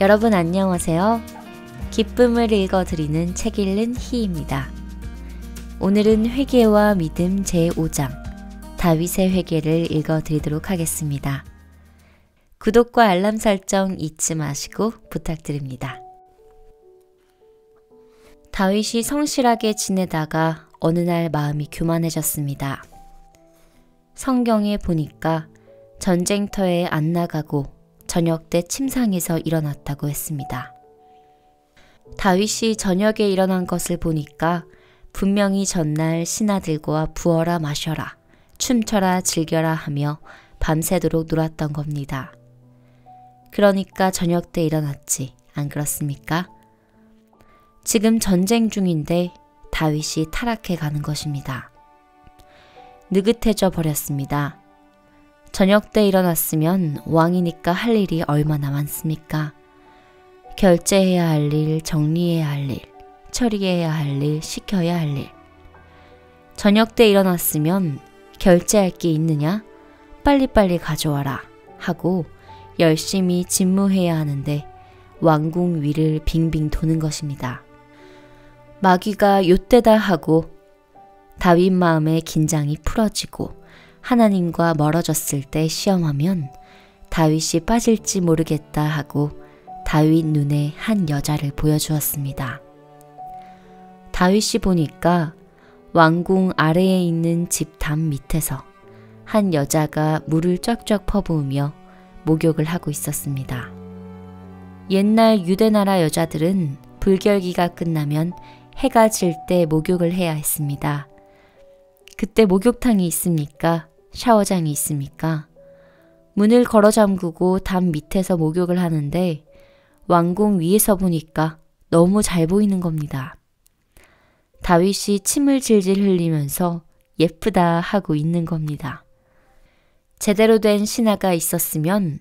여러분 안녕하세요. 기쁨을 읽어드리는 책 읽는 희입니다. 오늘은 회개와 믿음 제5장 다윗의 회개를 읽어드리도록 하겠습니다. 구독과 알람 설정 잊지 마시고 부탁드립니다. 다윗이 성실하게 지내다가 어느 날 마음이 교만해졌습니다. 성경에 보니까 전쟁터에 안 나가고 저녁 때 침상에서 일어났다고 했습니다. 다윗이 저녁에 일어난 것을 보니까 분명히 전날 신하들과 부어라 마셔라, 춤춰라 즐겨라 하며 밤새도록 놀았던 겁니다. 그러니까 저녁 때 일어났지, 안 그렇습니까? 지금 전쟁 중인데 다윗이 타락해 가는 것입니다. 느긋해져 버렸습니다. 저녁 때 일어났으면 왕이니까 할 일이 얼마나 많습니까? 결제해야 할 일, 정리해야 할 일, 처리해야 할 일, 시켜야 할 일. 저녁 때 일어났으면 결제할 게 있느냐? 빨리빨리 가져와라 하고 열심히 집무해야 하는데 왕궁 위를 빙빙 도는 것입니다. 마귀가 요때다 하고 다윗 마음의 긴장이 풀어지고 하나님과 멀어졌을 때 시험하면 다윗이 빠질지 모르겠다 하고 다윗 눈에 한 여자를 보여주었습니다. 다윗이 보니까 왕궁 아래에 있는 집 담 밑에서 한 여자가 물을 쫙쫙 퍼부으며 목욕을 하고 있었습니다. 옛날 유대나라 여자들은 불결기가 끝나면 해가 질 때 목욕을 해야 했습니다. 그때 목욕탕이 있습니까? 샤워장이 있습니까? 문을 걸어 잠그고 담 밑에서 목욕을 하는데 왕궁 위에서 보니까 너무 잘 보이는 겁니다. 다윗이 침을 질질 흘리면서 예쁘다 하고 있는 겁니다. 제대로 된 신하가 있었으면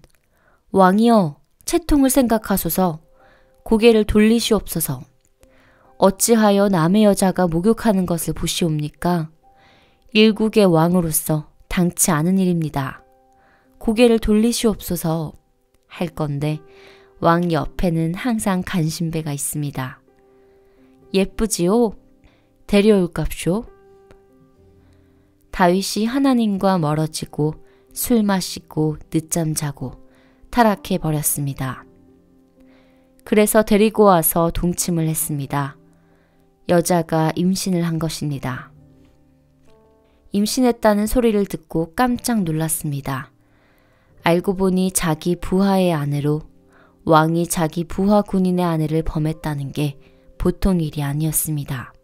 왕이여, 채통을 생각하소서, 고개를 돌리시옵소서, 어찌하여 남의 여자가 목욕하는 것을 보시옵니까? 일국의 왕으로서 당치 않은 일입니다. 고개를 돌리시옵소서 할 건데 왕 옆에는 항상 간신배가 있습니다. 예쁘지요? 데려올깝쇼? 다윗이 하나님과 멀어지고 술 마시고 늦잠 자고 타락해 버렸습니다. 그래서 데리고 와서 동침을 했습니다. 여자가 임신을 한 것입니다. 임신했다는 소리를 듣고 깜짝 놀랐습니다. 알고 보니 자기 부하의 아내로 왕이 자기 부하 군인의 아내를 범했다는 게 보통 일이 아니었습니다.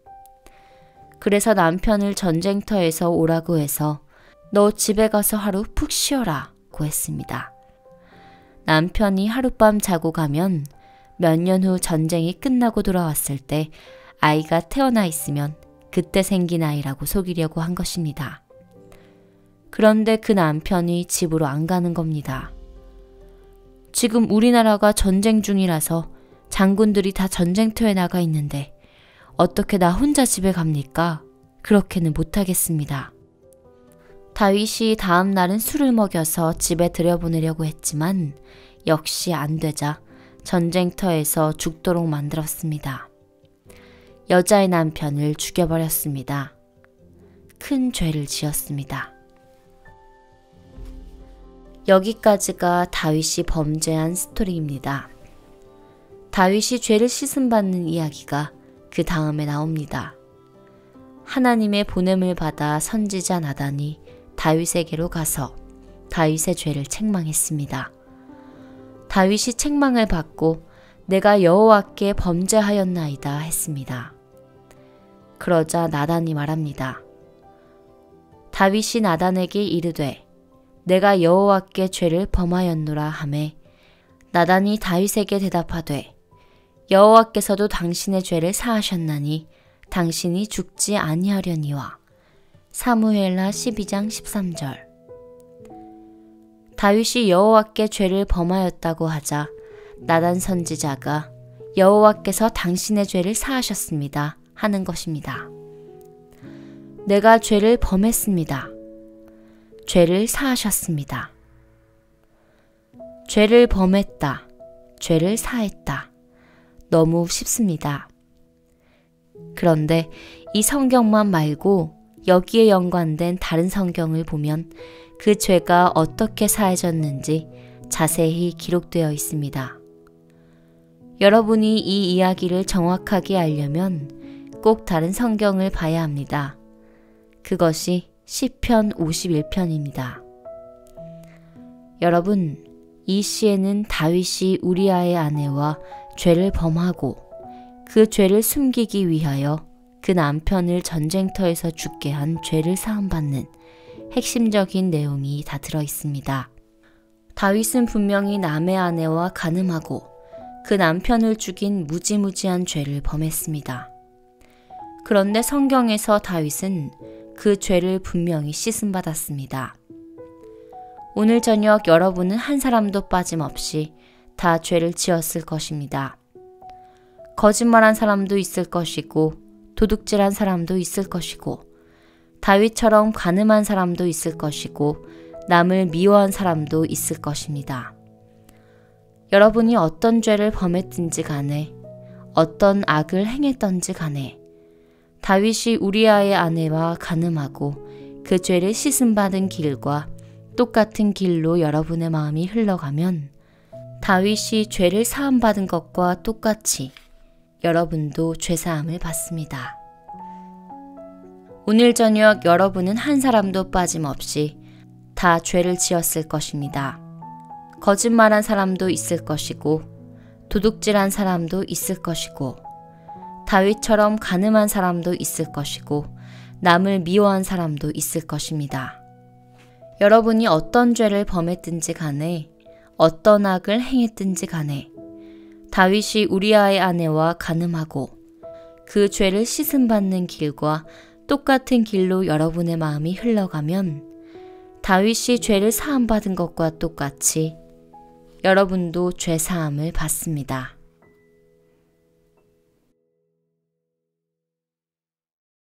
그래서 남편을 전쟁터에서 오라고 해서 너 집에 가서 하루 푹 쉬어라고 했습니다. 남편이 하룻밤 자고 가면 몇 년 후 전쟁이 끝나고 돌아왔을 때 아이가 태어나 있으면 그때 생긴 아이라고 속이려고 한 것입니다. 그런데 그 남편이 집으로 안 가는 겁니다. 지금 우리나라가 전쟁 중이라서 장군들이 다 전쟁터에 나가 있는데 어떻게 나 혼자 집에 갑니까? 그렇게는 못하겠습니다. 다윗이 다음 날은 술을 먹여서 집에 들여보내려고 했지만 역시 안 되자 전쟁터에서 죽도록 만들었습니다. 여자의 남편을 죽여버렸습니다. 큰 죄를 지었습니다. 여기까지가 다윗이 범죄한 스토리입니다. 다윗이 죄를 씻음받는 이야기가 그 다음에 나옵니다. 하나님의 보냄을 받아 선지자 나단이 다윗에게로 가서 다윗의 죄를 책망했습니다. 다윗이 책망을 받고 내가 여호와께 범죄하였나이다 했습니다. 그러자 나단이 말합니다. 다윗이 나단에게 이르되 내가 여호와께 죄를 범하였노라 하매 나단이 다윗에게 대답하되 여호와께서도 당신의 죄를 사하셨나니 당신이 죽지 아니하려니와. 사무엘하 12장 13절. 다윗이 여호와께 죄를 범하였다고 하자 나단 선지자가 여호와께서 당신의 죄를 사하셨습니다 하는 것입니다. 내가 죄를 범했습니다. 죄를 사하셨습니다. 죄를 범했다. 죄를 사했다. 너무 쉽습니다. 그런데 이 성경만 말고 여기에 연관된 다른 성경을 보면 그 죄가 어떻게 사해졌는지 자세히 기록되어 있습니다. 여러분이 이 이야기를 정확하게 알려면 꼭 다른 성경을 봐야 합니다. 그것이 시편 51편입니다. 여러분, 이 시에는 다윗이 우리아의 아내와 죄를 범하고 그 죄를 숨기기 위하여 그 남편을 전쟁터에서 죽게 한 죄를 사함받는 핵심적인 내용이 다 들어 있습니다. 다윗은 분명히 남의 아내와 간음하고 그 남편을 죽인 무지무지한 죄를 범했습니다. 그런데 성경에서 다윗은 그 죄를 분명히 씻음받았습니다. 오늘 저녁 여러분은 한 사람도 빠짐없이 다 죄를 지었을 것입니다. 거짓말한 사람도 있을 것이고 도둑질한 사람도 있을 것이고 다윗처럼 간음한 사람도 있을 것이고 남을 미워한 사람도 있을 것입니다. 여러분이 어떤 죄를 범했든지 간에 어떤 악을 행했던지 간에 다윗이 우리아의 아내와 간음하고 그 죄를 씻음받은 길과 똑같은 길로 여러분의 마음이 흘러가면 다윗이 죄를 사함받은 것과 똑같이 여러분도 죄사함을 받습니다. 오늘 저녁 여러분은 한 사람도 빠짐없이 다 죄를 지었을 것입니다. 거짓말한 사람도 있을 것이고 도둑질한 사람도 있을 것이고 다윗처럼 간음한 사람도 있을 것이고 남을 미워한 사람도 있을 것입니다. 여러분이 어떤 죄를 범했든지 간에 어떤 악을 행했든지 간에 다윗이 우리아의 아내와 간음하고 그 죄를 씻음받는 길과 똑같은 길로 여러분의 마음이 흘러가면 다윗이 죄를 사함받은 것과 똑같이 여러분도 죄사함을 받습니다.